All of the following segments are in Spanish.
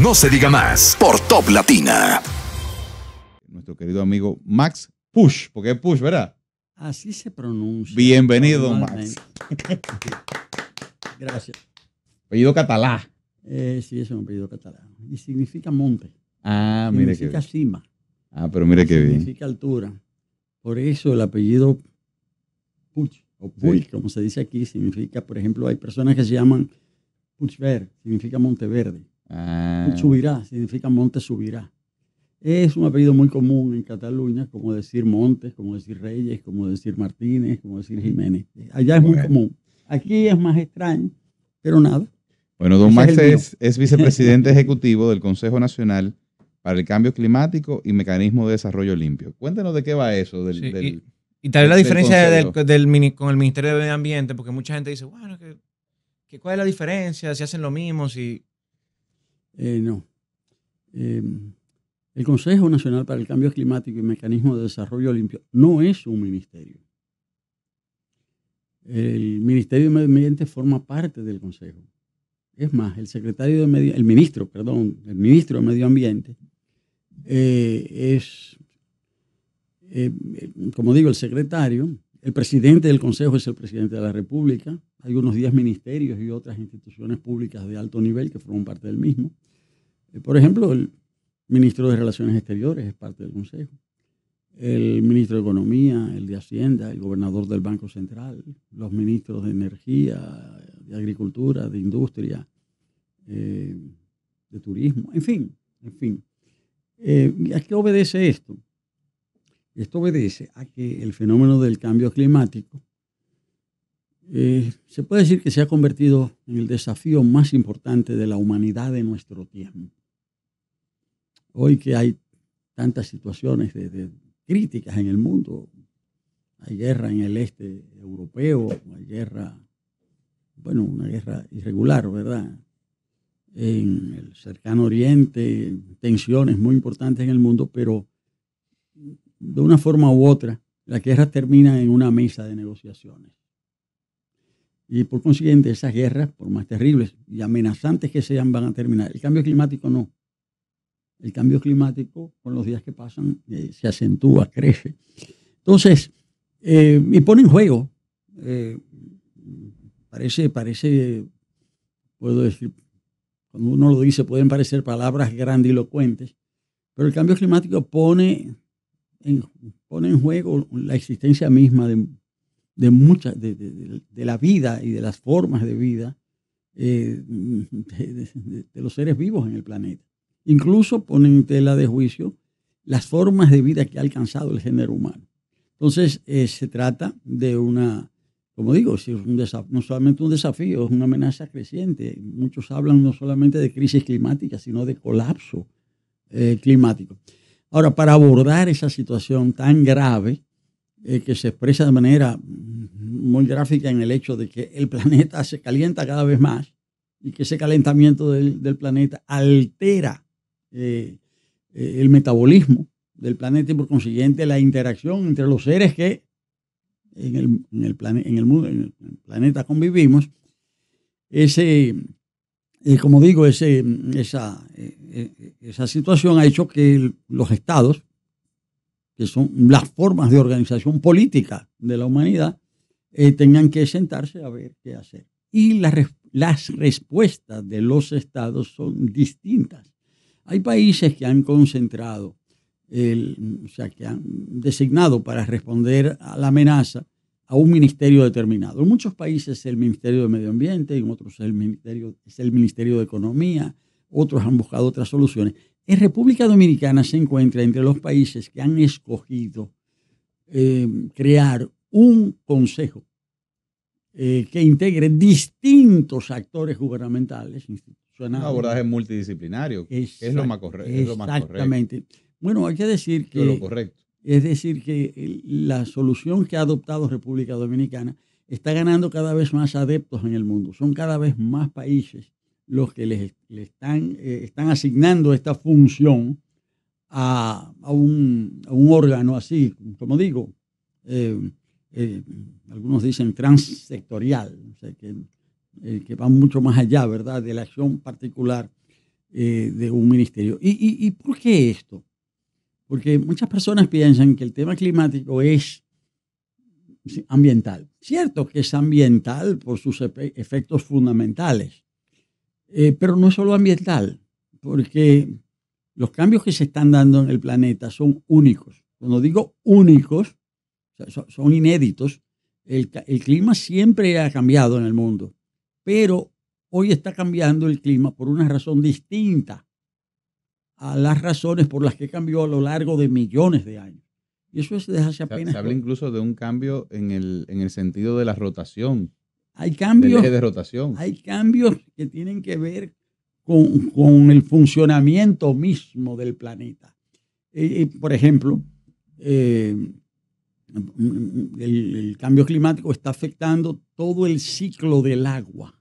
No se diga más por Top Latina. Nuestro querido amigo Max Push, porque es Push, ¿verdad? Así se pronuncia. Bienvenido, don Max. Gracias. Apellido catalán. Sí, es un apellido catalán. Y significa monte. Ah, mire que significa bien. cima. Ah, pero mire qué bien. Significa altura. Por eso el apellido Puig, o Puig, Sí. como se dice aquí, significa, por ejemplo, hay personas que se llaman Puigverd, significa monte verde. Ah, Subirá, significa monte subirá. Es un apellido muy común en Cataluña, como decir Montes, como decir Reyes, como decir Martínez, como decir Jiménez. Allá es muy común. Aquí es más extraño, pero nada. bueno, don Ese Max es el mío. es vicepresidente ejecutivo del Consejo Nacional para el Cambio Climático y Mecanismo de Desarrollo Limpio. Cuéntanos de qué va eso. Sí, y tal vez la del diferencia consejo. con el Ministerio de Medio Ambiente, porque mucha gente dice, bueno, ¿cuál es la diferencia? Si hacen lo mismo, si... No. El Consejo Nacional para el Cambio Climático y Mecanismo de Desarrollo Limpio no es un ministerio. El Ministerio de Medio Ambiente forma parte del Consejo. Es más, el ministro de Medio Ambiente como digo, el secretario. El presidente del Consejo es el presidente de la República. Hay unos 10 ministerios y otras instituciones públicas de alto nivel que forman parte del mismo. Por ejemplo, el ministro de Relaciones Exteriores es parte del Consejo. El ministro de Economía, el de Hacienda, el gobernador del Banco Central, los ministros de Energía, de Agricultura, de Industria, de Turismo, en fin. ¿A qué obedece esto? Esto obedece a que el fenómeno del cambio climático se puede decir que se ha convertido en el desafío más importante de la humanidad de nuestro tiempo. Hoy que hay tantas situaciones de críticas en el mundo, hay guerra en el este europeo, hay guerra, una guerra irregular, ¿verdad? En el cercano oriente, tensiones muy importantes en el mundo, pero de una forma u otra, las guerras terminan en una mesa de negociaciones. Y por consiguiente, esas guerras, por más terribles y amenazantes que sean, van a terminar. El cambio climático no. El cambio climático, con los días que pasan, se acentúa, crece. Entonces, y pone en juego, puedo decir, cuando uno lo dice, pueden parecer palabras grandilocuentes, pero el cambio climático pone en juego la existencia misma de muchas, de la vida y de las formas de vida de los seres vivos en el planeta. Incluso pone en tela de juicio las formas de vida que ha alcanzado el género humano. Entonces, se trata de como digo, no solamente un desafío, es una amenaza creciente. Muchos hablan no solamente de crisis climática, sino de colapso climático. Ahora, para abordar esa situación tan grave, que se expresa de manera muy gráfica en el hecho de que el planeta se calienta cada vez más y que ese calentamiento del planeta altera el metabolismo del planeta y por consiguiente la interacción entre los seres que en el planeta convivimos. Como digo, esa situación ha hecho que los estados, que son las formas de organización política de la humanidad, tengan que sentarse a ver qué hacer. Y las respuestas de los estados son distintas. Hay países que han concentrado, que han designado para responder a la amenaza a un ministerio determinado. En muchos países es el Ministerio de Medio Ambiente, en otros es el Ministerio de Economía, otros han buscado otras soluciones. En República Dominicana se encuentra entre los países que han escogido crear un consejo que integre distintos actores gubernamentales, institucionales. Un abordaje multidisciplinario, que es lo más correcto. Exactamente. Bueno, hay que decir que... Lo correcto. Es decir, que la solución que ha adoptado República Dominicana está ganando cada vez más adeptos en el mundo. Son cada vez más países los que le están asignando esta función a un órgano así, como digo, algunos dicen transsectorial, o sea, que va mucho más allá, ¿verdad?, de la acción particular de un ministerio. ¿Y por qué esto? Porque muchas personas piensan que el tema climático es ambiental. Cierto que es ambiental por sus efectos fundamentales, pero no es solo ambiental, porque los cambios que se están dando en el planeta son únicos. Cuando digo únicos, o sea, son inéditos. El clima siempre ha cambiado en el mundo, pero hoy está cambiando el clima por una razón distinta a las razones por las que cambió a lo largo de millones de años. Y eso es desde hace apenas... Se habla incluso de un cambio en el sentido de la rotación. Hay cambios, del eje de rotación. Hay cambios que tienen que ver con el funcionamiento mismo del planeta. Por ejemplo, el cambio climático está afectando todo el ciclo del agua.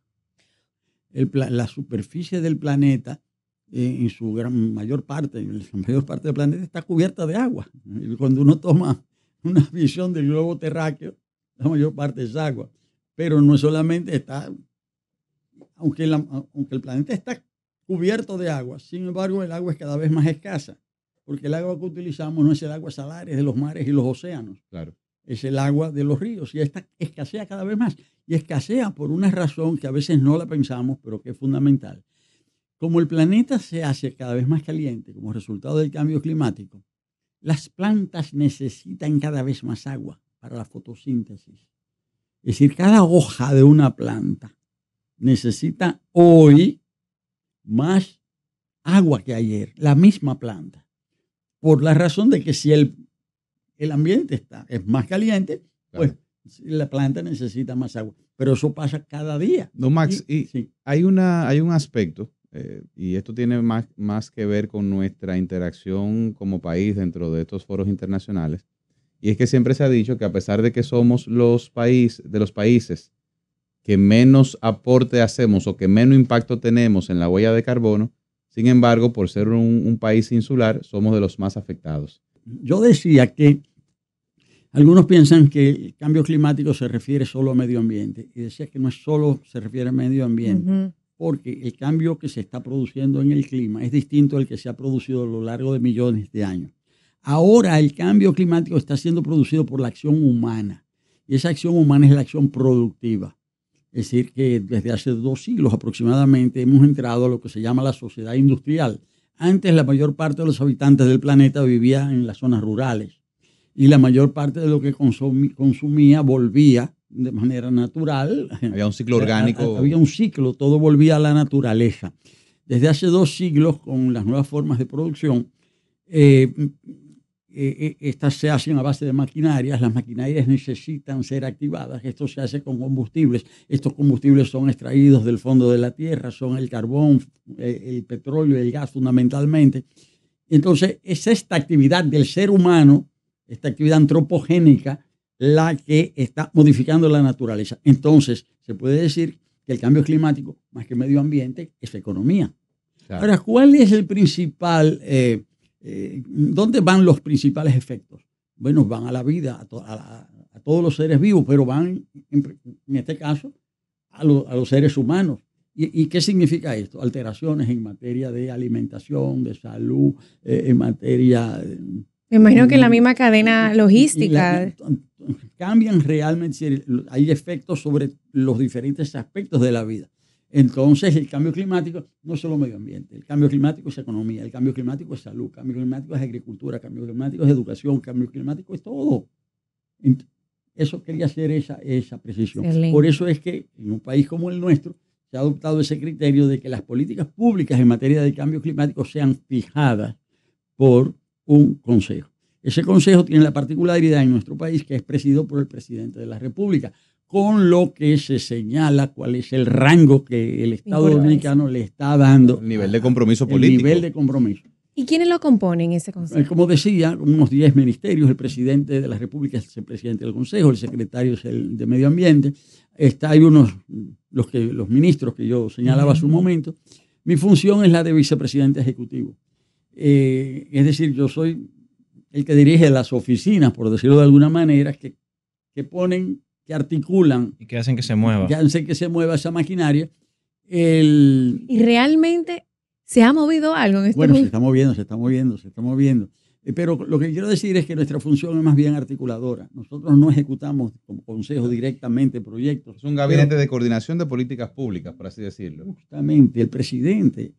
La superficie del planeta, en su mayor parte del planeta, está cubierta de agua. Cuando uno toma una visión del globo terráqueo, la mayor parte es agua. Pero no solamente está, aunque el planeta está cubierto de agua, sin embargo el agua es cada vez más escasa, porque el agua que utilizamos no es el agua salada, es de los mares y los océanos. Claro. Es el agua de los ríos y esta escasea cada vez más. Y escasea por una razón que a veces no la pensamos, pero que es fundamental. Como el planeta se hace cada vez más caliente como resultado del cambio climático, las plantas necesitan cada vez más agua para la fotosíntesis. Es decir, cada hoja de una planta necesita hoy más agua que ayer, la misma planta. Por la razón de que si el ambiente es más caliente, claro, pues la planta necesita más agua. Pero eso pasa cada día. No, Max, sí. hay un aspecto, y esto tiene más que ver con nuestra interacción como país dentro de estos foros internacionales, y es que siempre se ha dicho que a pesar de que somos de los países que menos aporte hacemos o que menos impacto tenemos en la huella de carbono, sin embargo, por ser un país insular, somos de los más afectados. Yo decía que algunos piensan que el cambio climático se refiere solo a medio ambiente, y decía que no es solo se refiere a medio ambiente, porque el cambio que se está produciendo en el clima es distinto al que se ha producido a lo largo de millones de años. Ahora el cambio climático está siendo producido por la acción humana, y esa acción humana es la acción productiva. Es decir, que desde hace 2 siglos aproximadamente hemos entrado a lo que se llama la sociedad industrial. Antes la mayor parte de los habitantes del planeta vivía en las zonas rurales y la mayor parte de lo que consumía volvía de manera natural. Había un ciclo orgánico. Había un ciclo, todo volvía a la naturaleza. Desde hace 2 siglos, con las nuevas formas de producción, estas se hacen a base de maquinarias. Las maquinarias necesitan ser activadas. Esto se hace con combustibles. Estos combustibles son extraídos del fondo de la tierra, son el carbón, el petróleo y el gas fundamentalmente. Entonces, es esta actividad del ser humano, esta actividad antropogénica, la que está modificando la naturaleza. Entonces, se puede decir que el cambio climático, más que medio ambiente, es economía. Claro. Ahora, ¿cuál es el principal... ¿dónde van los principales efectos? Bueno, van a la vida, a todos los seres vivos, pero van, en este caso, a los seres humanos. ¿Y qué significa esto? Alteraciones en materia de alimentación, de salud, en materia... Me imagino que en la misma cadena logística. Cambian realmente, hay efectos sobre los diferentes aspectos de la vida. Entonces, el cambio climático no es solo medio ambiente, el cambio climático es economía, el cambio climático es salud, el cambio climático es agricultura, el cambio climático es educación, el cambio climático es todo. Eso quería hacer esa precisión. Excelente. Por eso es que en un país como el nuestro se ha adoptado ese criterio de que las políticas públicas en materia de cambio climático sean fijadas por un consejo. Ese consejo tiene la particularidad en nuestro país que es presidido por el presidente de la República, con lo que se señala cuál es el rango que el Estado dominicano le está dando. El nivel de compromiso político. El nivel de compromiso. ¿Y quiénes lo componen ese consejo? Como decía, unos 10 ministerios, el presidente de la República es el presidente del consejo, el secretario es el de Medio Ambiente, hay los ministros que yo señalaba hace un momento. Mi función es la de vicepresidente ejecutivo. Es decir, yo soy el que dirige las oficinas, por decirlo de alguna manera, que articulan y que hacen que se mueva. Que hacen que se mueva esa maquinaria. Y realmente ¿Se ha movido algo en este Bueno, se momento? está moviendo. Pero lo que quiero decir es que nuestra función es más bien articuladora. Nosotros no ejecutamos como consejo directamente proyectos. Es un gabinete de coordinación de políticas públicas, por así decirlo. Justamente el presidente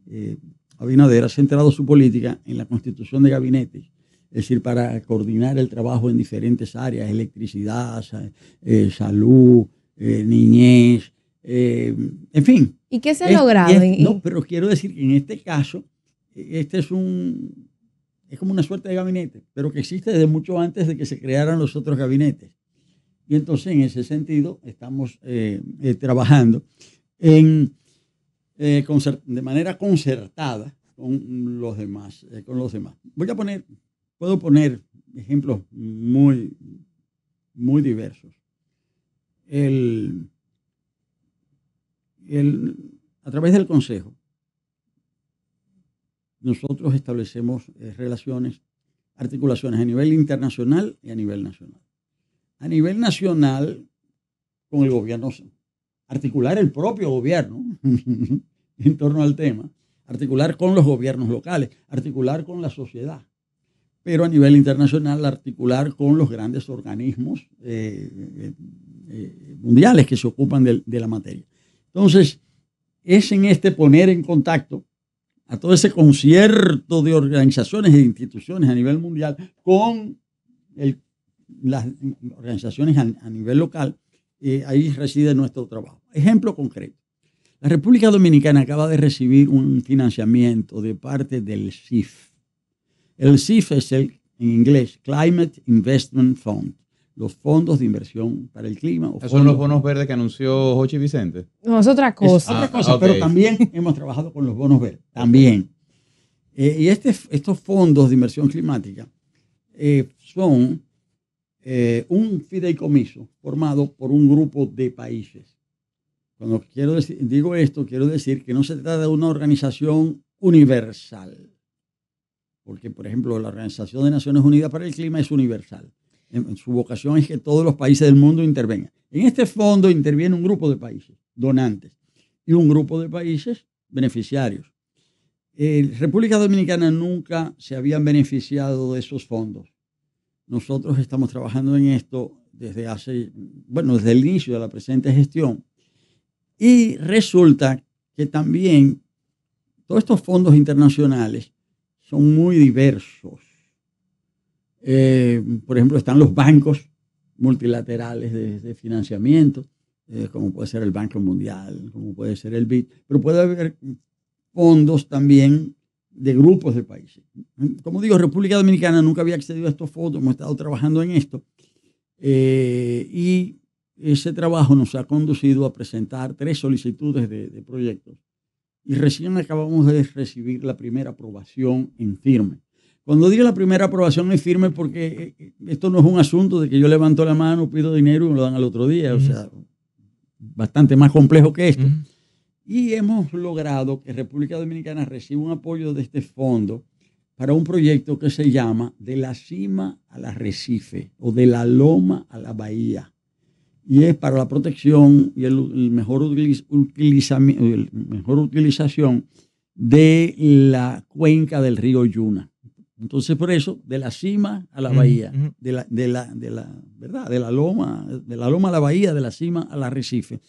Abinader ha centrado su política en la constitución de gabinetes, es decir, para coordinar el trabajo en diferentes áreas, electricidad, salud, niñez, en fin. ¿Y qué se ha logrado? No, pero quiero decir que en este caso, este es como una suerte de gabinete, pero que existe desde mucho antes de que se crearan los otros gabinetes. Y entonces, en ese sentido, estamos trabajando de manera concertada con los demás. Puedo poner ejemplos muy, muy diversos. A través del Consejo, nosotros establecemos articulaciones a nivel internacional y a nivel nacional. A nivel nacional, con el gobierno, articular el propio gobierno en torno al tema, articular con los gobiernos locales, articular con la sociedad. Pero a nivel internacional, articular con los grandes organismos mundiales que se ocupan de la materia. Entonces, es en este poner en contacto a todo ese concierto de organizaciones e instituciones a nivel mundial con las organizaciones a nivel local, ahí reside nuestro trabajo. Ejemplo concreto. La República Dominicana acaba de recibir un financiamiento de parte del CIF. El CIF es en inglés, Climate Investment Fund, los fondos de inversión para el clima. ¿Esos son los bonos verdes que anunció Jochi Vicente? No, es otra cosa. Es otra cosa, okay. Pero también hemos trabajado con los bonos verdes, también. Y estos fondos de inversión climática son un fideicomiso formado por un grupo de países. Cuando digo esto, quiero decir que no se trata de una organización universal. Porque, por ejemplo, la Organización de Naciones Unidas para el Clima es universal. Su vocación es que todos los países del mundo intervengan. En este fondo interviene un grupo de países donantes y un grupo de países beneficiarios. República Dominicana nunca se habían beneficiado de esos fondos. Nosotros estamos trabajando en esto desde el inicio de la presente gestión. Y resulta que también todos estos fondos internacionales son muy diversos. Por ejemplo, están los bancos multilaterales de financiamiento, como puede ser el Banco Mundial, como puede ser el BID, pero puede haber fondos también de grupos de países. Como digo, República Dominicana nunca había accedido a estos fondos, hemos estado trabajando en esto, y ese trabajo nos ha conducido a presentar 3 solicitudes de proyectos, y recién acabamos de recibir la primera aprobación en firme. Cuando digo la primera aprobación en firme, porque esto no es un asunto de que yo levanto la mano, pido dinero y me lo dan al otro día, o sea, bastante más complejo que esto. Y hemos logrado que República Dominicana reciba un apoyo de este fondo para un proyecto que se llama De la Cima al Arrecife o De la Loma a la Bahía. Y es para la protección y el mejor utilización de la cuenca del río Yuna. Entonces, por eso, de la cima a la bahía, de la loma a la bahía, de la cima al arrecife,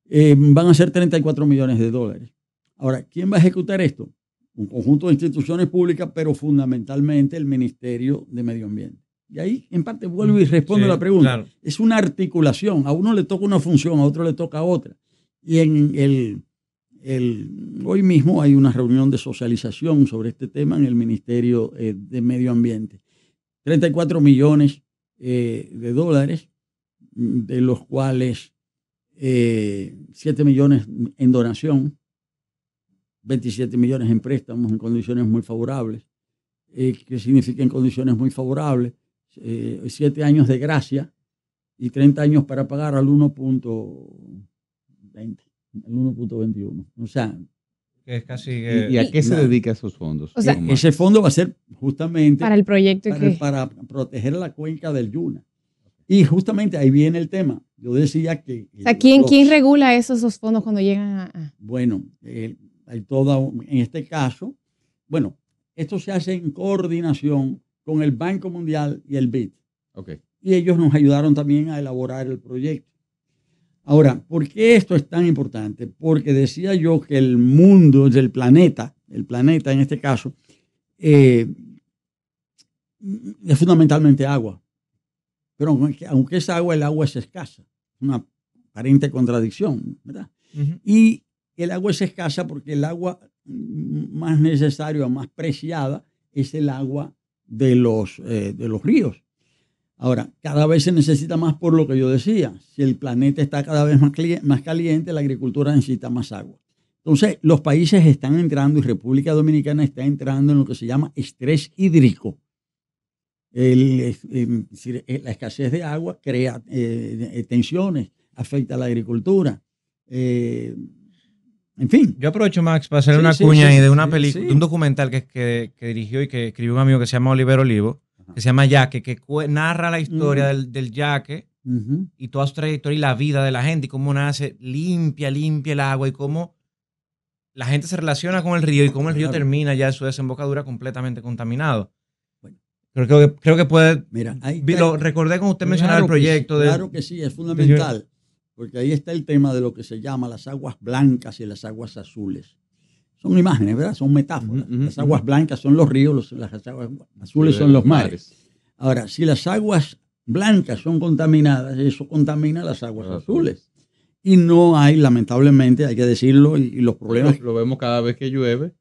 van a ser $34 millones. Ahora, ¿quién va a ejecutar esto? Un conjunto de instituciones públicas, pero fundamentalmente el Ministerio de Medio Ambiente. Y ahí, en parte, vuelvo y respondo la pregunta. Claro. Es una articulación. A uno le toca una función, a otro le toca otra. Y hoy mismo hay una reunión de socialización sobre este tema en el Ministerio de Medio Ambiente. $34 millones, de los cuales 7 millones en donación, 27 millones en préstamos en condiciones muy favorables. ¿Qué significa en condiciones muy favorables? 7 años de gracia y 30 años para pagar al 1.20. El 1.21. O sea, que es casi. ¿Y a qué se dedica esos fondos? O sea, ese fondo va a ser justamente para el proyecto para proteger la cuenca del Yuna. Y justamente ahí viene el tema. Yo decía que. O sea, ¿quién regula esos fondos cuando llegan a.? Bueno, Hay toda, en este caso, bueno, esto se hace en coordinación con el Banco Mundial y el BID. Okay. Y ellos nos ayudaron también a elaborar el proyecto. Ahora, ¿por qué esto es tan importante? Porque decía yo que el mundo del planeta, el planeta en este caso, es fundamentalmente agua. Pero aunque es agua, el agua es escasa. Una aparente contradicción, ¿verdad? Ujú. Y el agua es escasa porque el agua más necesaria, más preciada, es el agua de los ríos. Ahora, cada vez se necesita más por lo que yo decía. Si el planeta está cada vez más caliente, la agricultura necesita más agua. Entonces, los países están entrando y República Dominicana está entrando en lo que se llama estrés hídrico. La escasez de agua crea tensiones, afecta a la agricultura. En fin. Yo aprovecho, Max, para hacer Sí, una sí, cuña sí, ahí de una sí, película, sí. de un documental que dirigió y que escribió un amigo que se llama Oliver Olivo, que se llama Yaque, que narra la historia del yaque Uh-huh. y toda su trayectoria y la vida de la gente y cómo nace, limpia el agua y cómo la gente se relaciona con el río y cómo el río Claro. termina ya en su desembocadura completamente contaminado. Bueno. Creo que puede... Mira, ahí Lo recordé cuando usted mencionaba el Claro que sí, proyecto. claro que sí, es fundamental, porque ahí está el tema de lo que se llama las aguas blancas y las aguas azules. Son imágenes, ¿verdad? Son metáforas. Las aguas blancas son los ríos, las aguas azules son los mares. Ahora, si las aguas blancas son contaminadas, eso contamina las aguas azules. Y no hay, lamentablemente, hay que decirlo, y los problemas... Lo vemos cada vez que llueve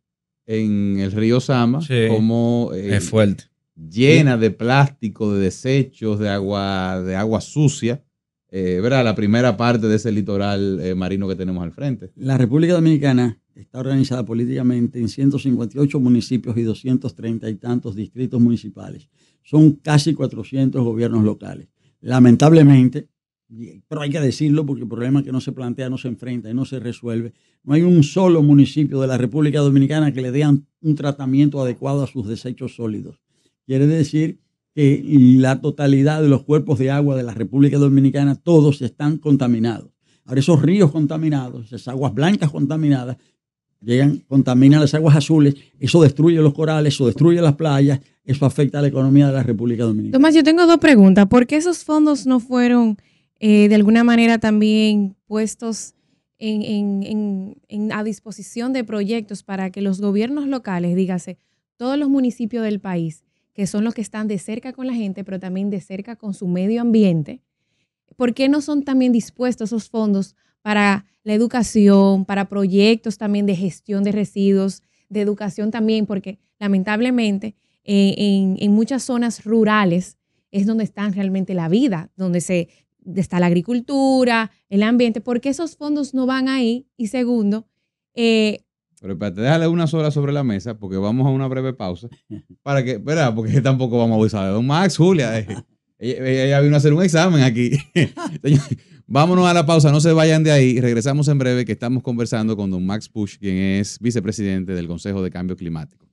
en el río Sama, Sí. como Es fuerte. llena de plástico, de desechos, de agua sucia, ¿verdad? La primera parte de ese litoral marino que tenemos al frente. La República Dominicana está organizada políticamente en 158 municipios y 230 y tantos distritos municipales. Son casi 400 gobiernos locales. Lamentablemente, pero hay que decirlo porque el problema que no se plantea, no se enfrenta y no se resuelve, no hay un solo municipio de la República Dominicana que le dé un tratamiento adecuado a sus desechos sólidos. Quiere decir que la totalidad de los cuerpos de agua de la República Dominicana, todos están contaminados. Ahora, esos ríos contaminados, esas aguas blancas contaminadas, contaminan las aguas azules, eso destruye los corales, eso destruye las playas, eso afecta a la economía de la República Dominicana. Tomás, yo tengo dos preguntas. ¿Por qué esos fondos no fueron de alguna manera también puestos a disposición de proyectos para que los gobiernos locales, dígase, todos los municipios del país, que son los que están de cerca con la gente, pero también de cerca con su medio ambiente, ¿por qué no son también dispuestos esos fondos para la educación, para proyectos también de gestión de residuos, de educación también? Porque lamentablemente en muchas zonas rurales es donde está realmente la vida, donde está la agricultura, el ambiente. ¿Por qué esos fondos no van ahí? Y segundo, pero espérate, déjale una sola sobre la mesa porque vamos a una breve pausa para que, ¿verdad? Porque tampoco vamos a abusar de don Max, Julia. Ella vino a hacer un examen aquí. Vámonos a la pausa, no se vayan de ahí. Regresamos en breve que estamos conversando con don Max Pusch, quien es vicepresidente del Consejo de Cambio Climático.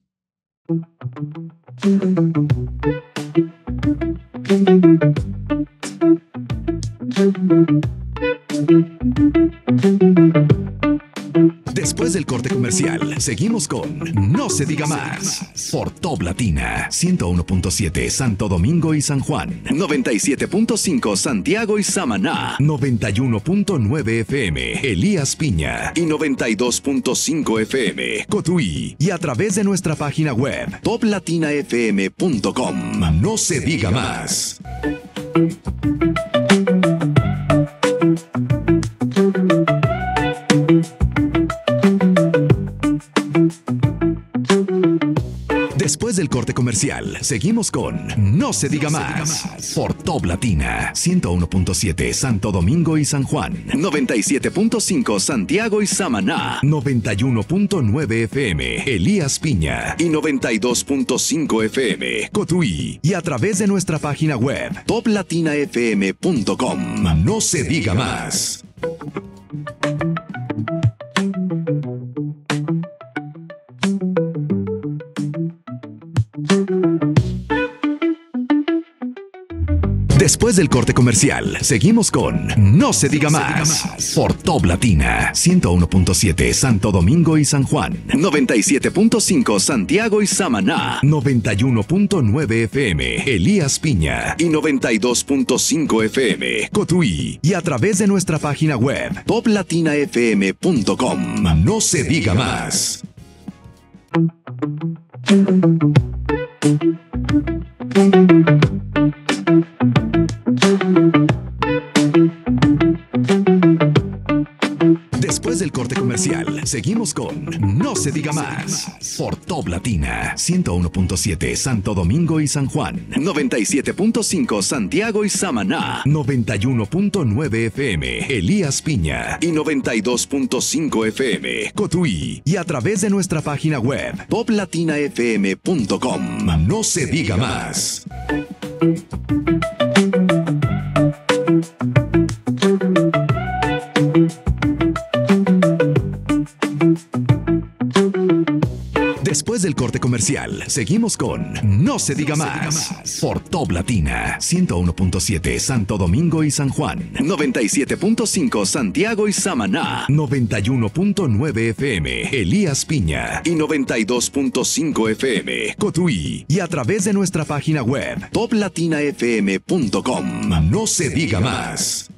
Después del corte comercial, seguimos con No se diga más por Top Latina 101.7 Santo Domingo y San Juan, 97.5 Santiago y Samaná, 91.9 FM Elías Piña y 92.5 FM Cotuí, y a través de nuestra página web toplatinafm.com. No se diga más. Después del corte comercial, seguimos con No se diga más por Top Latina 101.7 Santo Domingo y San Juan, 97.5 Santiago y Samaná, 91.9 FM Elías Piña y 92.5 FM Cotuí, y a través de nuestra página web toplatinafm.com. No se diga más. Después del corte comercial, seguimos con No se diga más por Top Latina 101.7 Santo Domingo y San Juan, 97.5 Santiago y Samaná, 91.9 FM Elías Piña y 92.5 FM Cotuí, y a través de nuestra página web toplatinafm.com. No se diga más. Después del corte comercial, seguimos con No se diga más por Top Latina 101.7 Santo Domingo y San Juan, 97.5 Santiago y Samaná, 91.9 FM Elías Piña y 92.5 FM Cotuí, y a través de nuestra página web toplatinafm.com. No se diga más. Después del corte comercial, seguimos con No se diga más por Top Latina 101.7 Santo Domingo y San Juan, 97.5 Santiago y Samaná, 91.9 FM Elías Piña y 92.5 FM Cotuí, y a través de nuestra página web toplatinafm.com. No se diga más.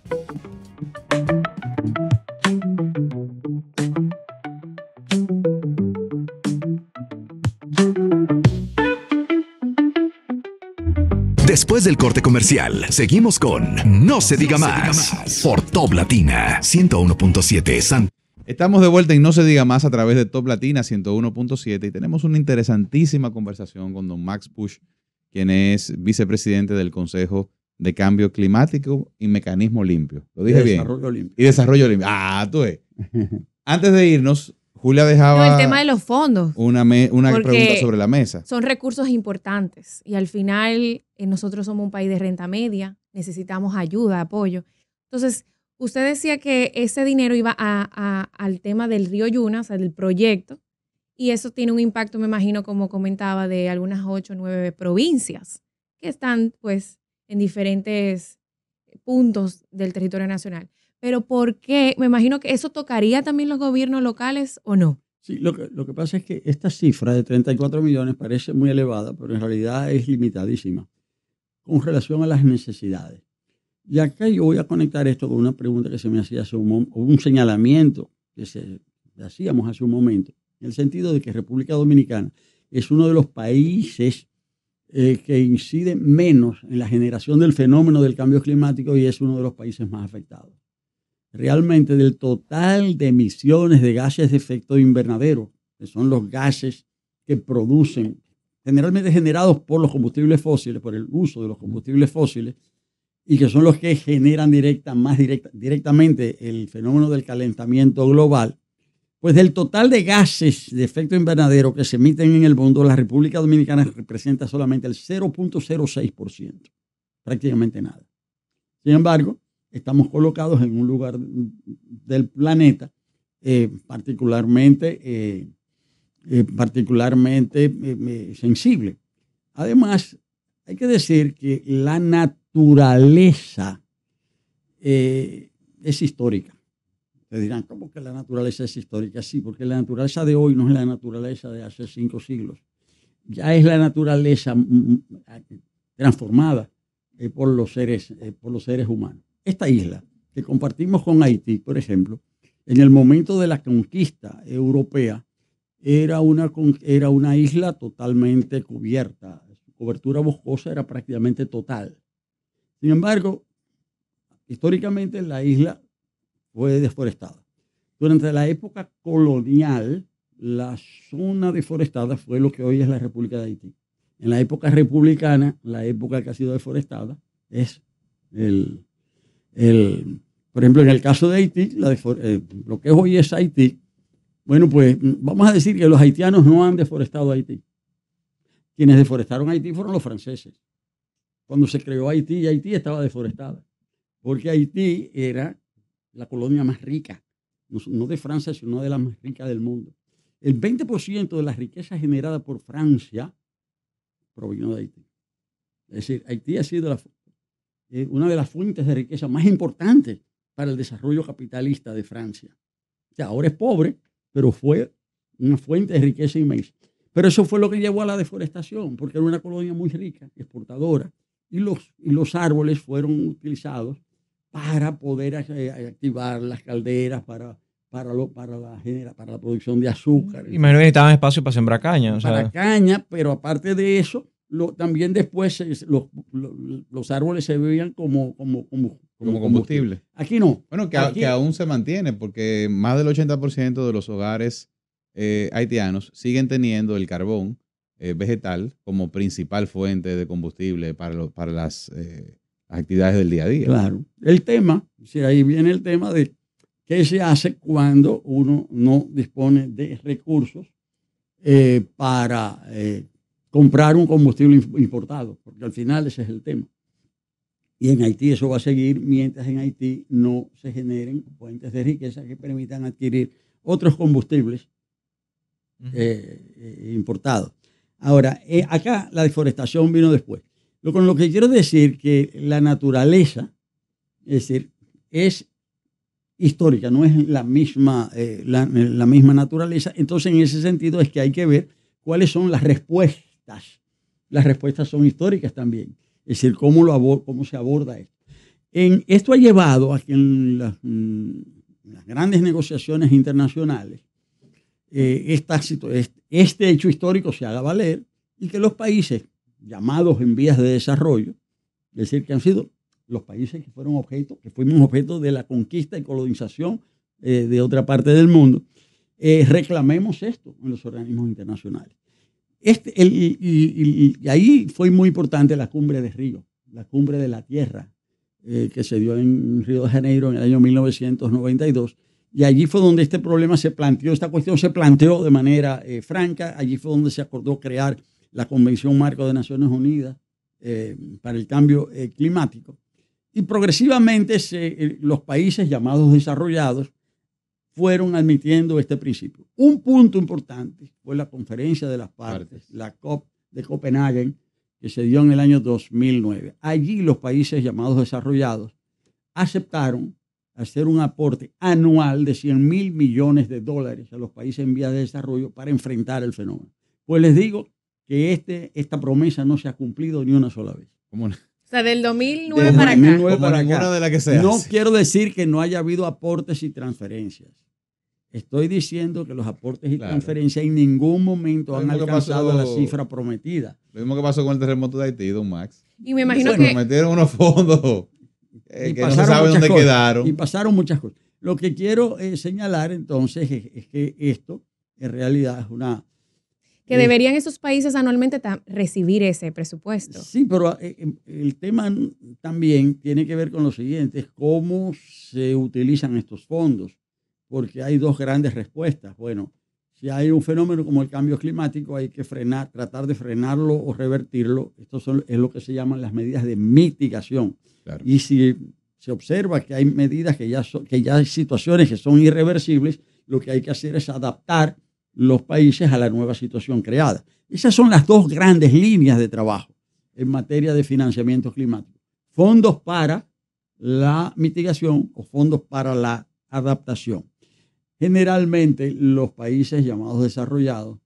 Después del corte comercial, seguimos con No se diga más por Top Latina 101.7 San. Estamos de vuelta en No se diga más a través de Top Latina 101.7 y tenemos una interesantísima conversación con don Max Pusch, quien es vicepresidente del Consejo de Cambio Climático y Mecanismo Limpio. ¿Lo dije bien? Desarrollo limpio. Y Desarrollo Limpio. Ah, tú ves. Antes de irnos, Julia dejaba No, el tema de los fondos. una pregunta sobre la mesa. Son recursos importantes y al final nosotros somos un país de renta media, necesitamos ayuda, apoyo. Entonces, usted decía que ese dinero iba al tema del río Yuna, o sea, del proyecto, y eso tiene un impacto, me imagino, como comentaba, de algunas 8 o 9 provincias que están pues en diferentes puntos del territorio nacional. Pero ¿por qué? Me imagino que eso tocaría también los gobiernos locales o no. Sí, lo que pasa es que esta cifra de 34 millones parece muy elevada, pero en realidad es limitadísima con relación a las necesidades. Y acá yo voy a conectar esto con una pregunta que se me hacía hace un señalamiento que hacíamos hace un momento, en el sentido de que República Dominicana es uno de los países que incide menos en la generación del fenómeno del cambio climático y es uno de los países más afectados. Realmente del total de emisiones de gases de efecto invernadero, que son los gases que producen, generalmente generados por los combustibles fósiles, por el uso de los combustibles fósiles, y que son los que generan directamente el fenómeno del calentamiento global, pues del total de gases de efecto invernadero que se emiten en el mundo, la República Dominicana representa solamente el 0.06%, prácticamente nada. Sin embargo, estamos colocados en un lugar del planeta particularmente sensible. Además, hay que decir que la naturaleza es histórica. Te dirán, ¿cómo que la naturaleza es histórica? Sí, porque la naturaleza de hoy no es la naturaleza de hace 5 siglos. Ya es la naturaleza transformada por los seres humanos. Esta isla que compartimos con Haití, por ejemplo, en el momento de la conquista europea, era una isla totalmente cubierta. Su cobertura boscosa era prácticamente total. Sin embargo, históricamente la isla fue deforestada. Durante la época colonial, la zona deforestada fue lo que hoy es la República de Haití. En la época republicana, la época que ha sido deforestada es por ejemplo, en el caso de Haití, lo que hoy es Haití, bueno, pues vamos a decir que los haitianos no han deforestado Haití. Quienes deforestaron Haití fueron los franceses. Cuando se creó Haití, Haití estaba deforestada, porque Haití era la colonia más rica, no de Francia, sino de la más rica del mundo. El 20% de la riqueza generada por Francia provino de Haití. Es decir, Haití ha sido una de las fuentes de riqueza más importantes para el desarrollo capitalista de Francia. O sea, ahora es pobre, pero fue una fuente de riqueza inmensa. Pero eso fue lo que llevó a la deforestación, porque era una colonia muy rica, exportadora, y los árboles fueron utilizados para poder activar las calderas, para la producción de azúcar. Imagino que necesitaban espacio para sembrar caña. Para caña, pero aparte de eso, también después los árboles se veían como combustible. Aquí no. Bueno, que aún se mantiene, porque más del 80% de los hogares haitianos siguen teniendo el carbón vegetal como principal fuente de combustible para las actividades del día a día. Claro. El tema, ahí viene el tema de qué se hace cuando uno no dispone de recursos para comprar un combustible importado, porque al final ese es el tema. Y en Haití eso va a seguir mientras en Haití no se generen fuentes de riqueza que permitan adquirir otros combustibles importados. Ahora, acá la deforestación vino después. Con lo que quiero decir que la naturaleza, es decir, es histórica, no es la misma naturaleza. Entonces, en ese sentido es que hay que ver cuáles son las respuestas. Las respuestas son históricas también. Es decir, cómo se aborda esto. Esto ha llevado a que en las grandes negociaciones internacionales este hecho histórico se haga valer y que los países llamados en vías de desarrollo, es decir, que han sido los países que fuimos objeto de la conquista y colonización de otra parte del mundo, reclamemos esto en los organismos internacionales. Y ahí fue muy importante la cumbre de Río, la cumbre de la tierra, que se dio en Río de Janeiro en el año 1992. Y allí fue donde este problema esta cuestión se planteó de manera franca. Allí fue donde se acordó crear la Convención Marco de Naciones Unidas para el Cambio Climático. Y progresivamente los países llamados desarrollados fueron admitiendo este principio. Un punto importante fue la Conferencia de las Partes, la COP de Copenhague, que se dio en el año 2009. Allí los países llamados desarrollados aceptaron hacer un aporte anual de $100.000 millones a los países en vías de desarrollo para enfrentar el fenómeno. Pues les digo que esta promesa no se ha cumplido ni una sola vez. ¿Cómo no? O sea, del 2009 para acá. Para acá. De la que se no hace. Quiero decir que no haya habido aportes y transferencias. Estoy diciendo que los aportes y transferencias en ningún momento han alcanzado la cifra prometida. Lo mismo que pasó con el terremoto de Haití, don Max. Y me imagino que prometieron unos fondos que no se sabe dónde quedaron. Y pasaron muchas cosas. Lo que quiero señalar entonces es que esto en realidad es una... Que deberían esos países anualmente recibir ese presupuesto. Sí, pero el tema también tiene que ver con lo siguiente, es cómo se utilizan estos fondos, porque hay dos grandes respuestas. Bueno, si hay un fenómeno como el cambio climático, hay que tratar de frenarlo o revertirlo. Es lo que se llaman las medidas de mitigación. Claro. Y si se observa que hay medidas que ya hay situaciones que son irreversibles, lo que hay que hacer es adaptar los países a la nueva situación creada. Esas son las dos grandes líneas de trabajo en materia de financiamiento climático. Fondos para la mitigación o fondos para la adaptación. Generalmente los países llamados desarrollados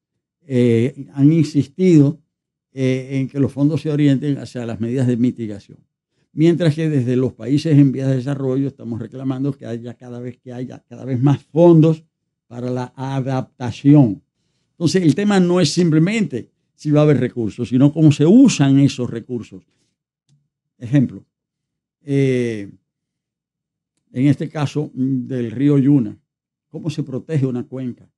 han insistido en que los fondos se orienten hacia las medidas de mitigación. Mientras que desde los países en vías de desarrollo estamos reclamando que haya cada vez más fondos para la adaptación. Entonces, el tema no es simplemente si va a haber recursos, sino cómo se usan esos recursos. Ejemplo, en este caso del río Yuna, ¿cómo se protege una cuenca?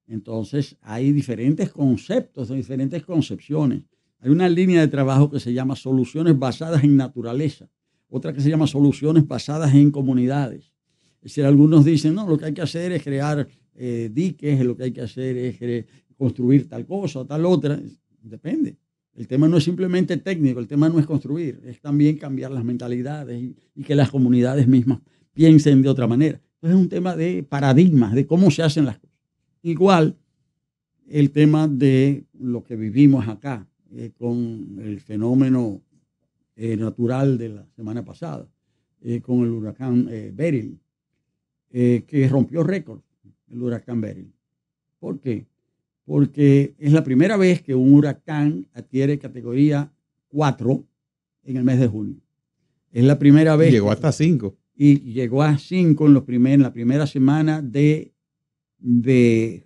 Entonces, hay diferentes conceptos, diferentes concepciones. Hay una línea de trabajo que se llama soluciones basadas en naturaleza, otra que se llama soluciones basadas en comunidades. Es decir, algunos dicen, no, lo que hay que hacer es crear diques, lo que hay que hacer es construir tal cosa o tal otra. Depende. El tema no es simplemente técnico, el tema no es construir, es también cambiar las mentalidades y que las comunidades mismas piensen de otra manera. Entonces es un tema de paradigmas, de cómo se hacen las cosas. Igual el tema de lo que vivimos acá con el fenómeno natural de la semana pasada, con el huracán Beryl, que rompió récord, el huracán Beryl. ¿Por qué? Porque es la primera vez que un huracán adquiere categoría 4 en el mes de junio. Es la primera vez. Llegó hasta 5. Y llegó a 5 en la primera semana de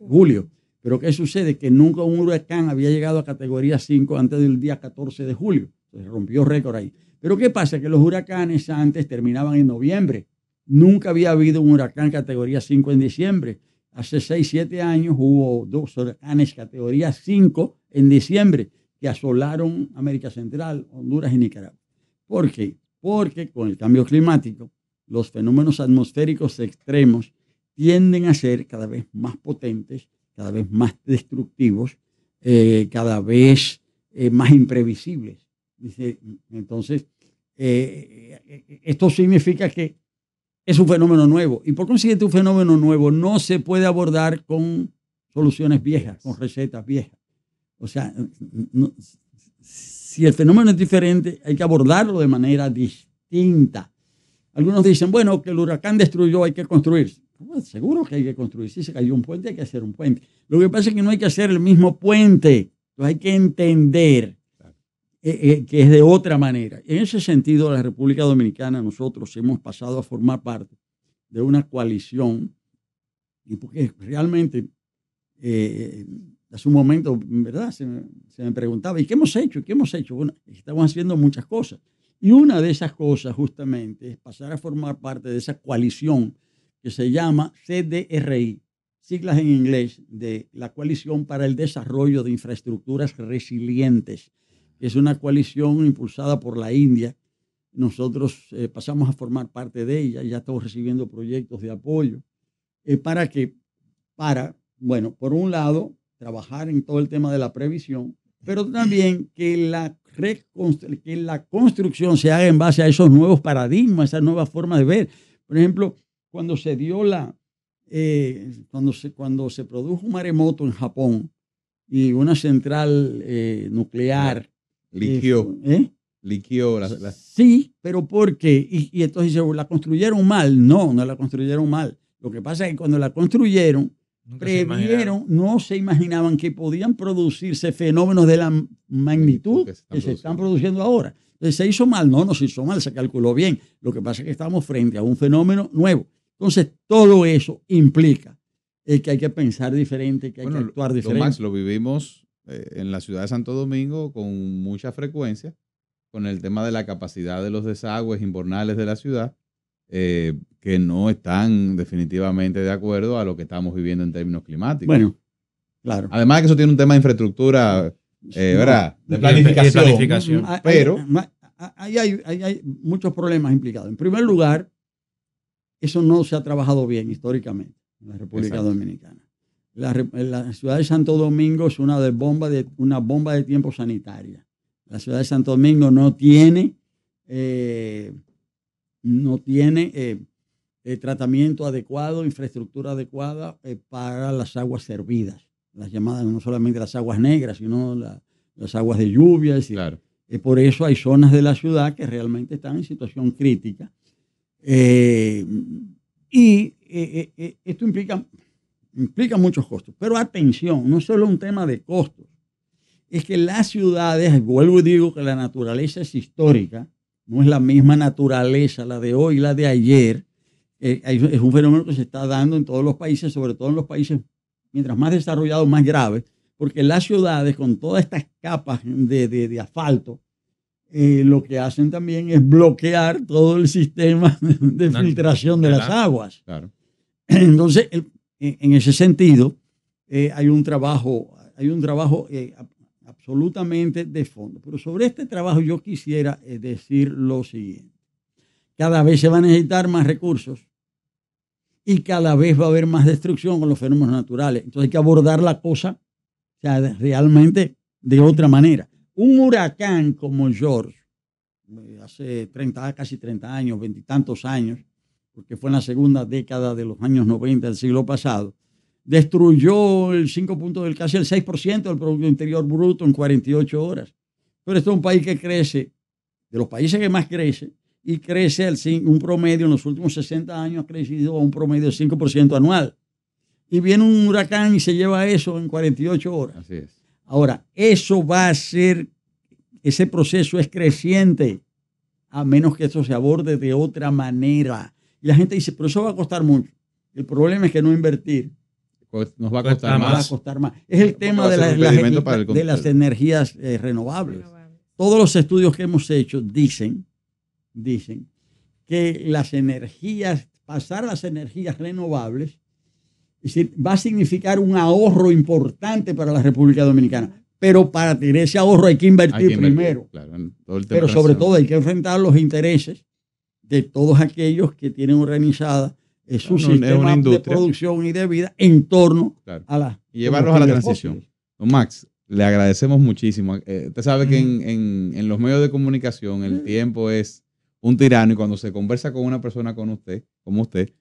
julio. Pero ¿qué sucede? Que nunca un huracán había llegado a categoría 5 antes del día 14 de julio. Entonces rompió récord ahí. Pero ¿qué pasa? Que los huracanes antes terminaban en noviembre. Nunca había habido un huracán categoría 5 en diciembre. Hace 6, 7 años hubo 2 huracanes categoría 5 en diciembre que asolaron América Central, Honduras y Nicaragua. ¿Por qué? Porque con el cambio climático, los fenómenos atmosféricos extremos tienden a ser cada vez más potentes, cada vez más destructivos, cada vez más imprevisibles. Entonces, esto significa que es un fenómeno nuevo. Y por consiguiente, un fenómeno nuevo no se puede abordar con soluciones viejas, con recetas viejas. O sea, si el fenómeno es diferente, hay que abordarlo de manera distinta. Algunos dicen, bueno, que el huracán destruyó, hay que construir. Pues seguro que hay que construir. Si se cayó un puente, hay que hacer un puente. Lo que pasa es que no hay que hacer el mismo puente. Entonces hay que entender que es de otra manera. En ese sentido, la República Dominicana, nosotros hemos pasado a formar parte de una coalición, y porque realmente hace un momento, ¿verdad? Se me preguntaba, ¿y qué hemos hecho? ¿Qué hemos hecho? Bueno, estamos haciendo muchas cosas. Y una de esas cosas justamente es pasar a formar parte de esa coalición que se llama CDRI, siglas en inglés de la Coalición para el Desarrollo de Infraestructuras Resilientes. Es una coalición impulsada por la India. Nosotros pasamos a formar parte de ella, ya estamos recibiendo proyectos de apoyo bueno, por un lado, trabajar en todo el tema de la previsión, pero también que la construcción se haga en base a esos nuevos paradigmas, esas nuevas formas de ver. Por ejemplo, cuando se dio cuando se produjo un maremoto en Japón y una central nuclear liquió Sí, pero ¿por qué? Y entonces dice, ¿la construyeron mal? No la construyeron mal. Lo que pasa es que cuando la construyeron, no se imaginaban que podían producirse fenómenos de la magnitud que se están produciendo ahora. Entonces, ¿se hizo mal? No se hizo mal, se calculó bien. Lo que pasa es que estamos frente a un fenómeno nuevo. Entonces, todo eso implica que hay que pensar diferente, que hay que actuar diferente. Max, lo vivimos en la ciudad de Santo Domingo con mucha frecuencia, con el tema de la capacidad de los desagües invernales de la ciudad, que no están definitivamente de acuerdo a lo que estamos viviendo en términos climáticos. Bueno, claro. Además de que eso tiene un tema de infraestructura, ¿verdad? De planificación. Pero hay muchos problemas implicados. En primer lugar, eso no se ha trabajado bien históricamente en la República Dominicana. La ciudad de Santo Domingo es una bomba de tiempo sanitaria. La ciudad de Santo Domingo no tiene tratamiento adecuado, infraestructura adecuada para las aguas servidas, las llamadas no solamente las aguas negras, sino las aguas de lluvia. Claro. Por eso hay zonas de la ciudad que realmente están en situación crítica. Esto implica muchos costos. Pero atención, no es solo un tema de costos. Es que las ciudades, vuelvo y digo que la naturaleza es histórica, no es la misma naturaleza la de hoy y la de ayer. Es un fenómeno que se está dando en todos los países, sobre todo en los países mientras más desarrollados, más graves, porque las ciudades con todas estas capas de asfalto, lo que hacen también es bloquear todo el sistema de filtración de las aguas. Claro. Entonces, en ese sentido, hay un trabajo absolutamente de fondo. Pero sobre este trabajo yo quisiera decir lo siguiente. Cada vez se van a necesitar más recursos y cada vez va a haber más destrucción con los fenómenos naturales. Entonces hay que abordar la cosa realmente de otra manera. Un huracán como George, hace casi 30 años, 20 y tantos años, porque fue en la segunda década de los años 90 del siglo pasado, destruyó casi el 6% del Producto Interior Bruto en 48 horas. Pero esto es un país que crece de los países que más crece, y crece un promedio en los últimos 60 años, ha crecido a un promedio de 5% anual. Y viene un huracán y se lleva eso en 48 horas. Así es. Ahora, eso va a ser, ese proceso es creciente, a menos que eso se aborde de otra manera. Y la gente dice, pero eso va a costar mucho. El problema es que no invertir. Pues nos va a costar Va a más. costar más. Es el tema de las energías renovables. Todos los estudios que hemos hecho dicen que las energías, pasar a las energías renovables, es decir, va a significar un ahorro importante para la República Dominicana. Pero para tener ese ahorro hay que invertir primero. Claro, pero sobre todo hay que enfrentar los intereses de todos aquellos que tienen organizada su sistema de producción y de vida en torno a la... Y llevarlos a la transición. Don Max, le agradecemos muchísimo. Usted sabe que en los medios de comunicación el tiempo es un tirano y cuando se conversa con una persona como usted,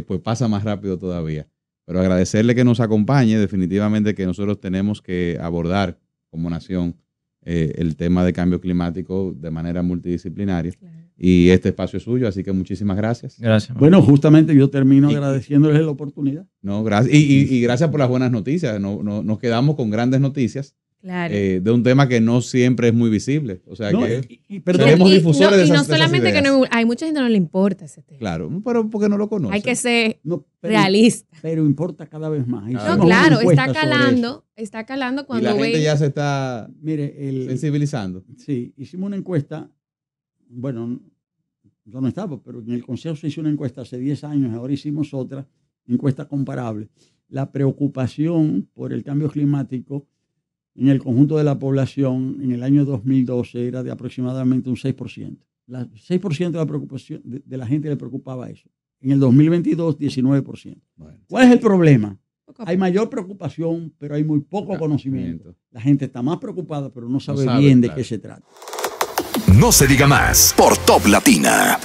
pues pasa más rápido todavía. Pero agradecerle que nos acompañe, definitivamente que nosotros tenemos que abordar como nación el tema de cambio climático de manera multidisciplinaria. Claro. Y este espacio es suyo, así que muchísimas gracias. Gracias. Bueno, justamente yo termino agradeciéndoles la oportunidad. No, gracias. Y gracias por las buenas noticias. Nos quedamos con grandes noticias. Claro. De un tema que no siempre es muy visible. O sea que seremos difusores de esas ideas. Y no solamente que no, hay mucha gente que no le importa ese tema. Claro, pero porque no lo conoce. Hay que ser realista. Pero importa cada vez más. No, claro, está calando cuando y la gente ya se está sensibilizando. Sí, hicimos una encuesta, bueno, yo no estaba, pero en el Consejo se hizo una encuesta hace 10 años, ahora hicimos otra encuesta comparable. La preocupación por el cambio climático en el conjunto de la población en el año 2012 era de aproximadamente un 6%. 6% de la preocupación de la gente le preocupaba eso. En el 2022, 19%. Bueno. ¿Cuál es el problema? Hay mayor preocupación, pero hay muy poco conocimiento. La gente está más preocupada, pero no sabe bien de qué se trata. No se diga más por Top Latina.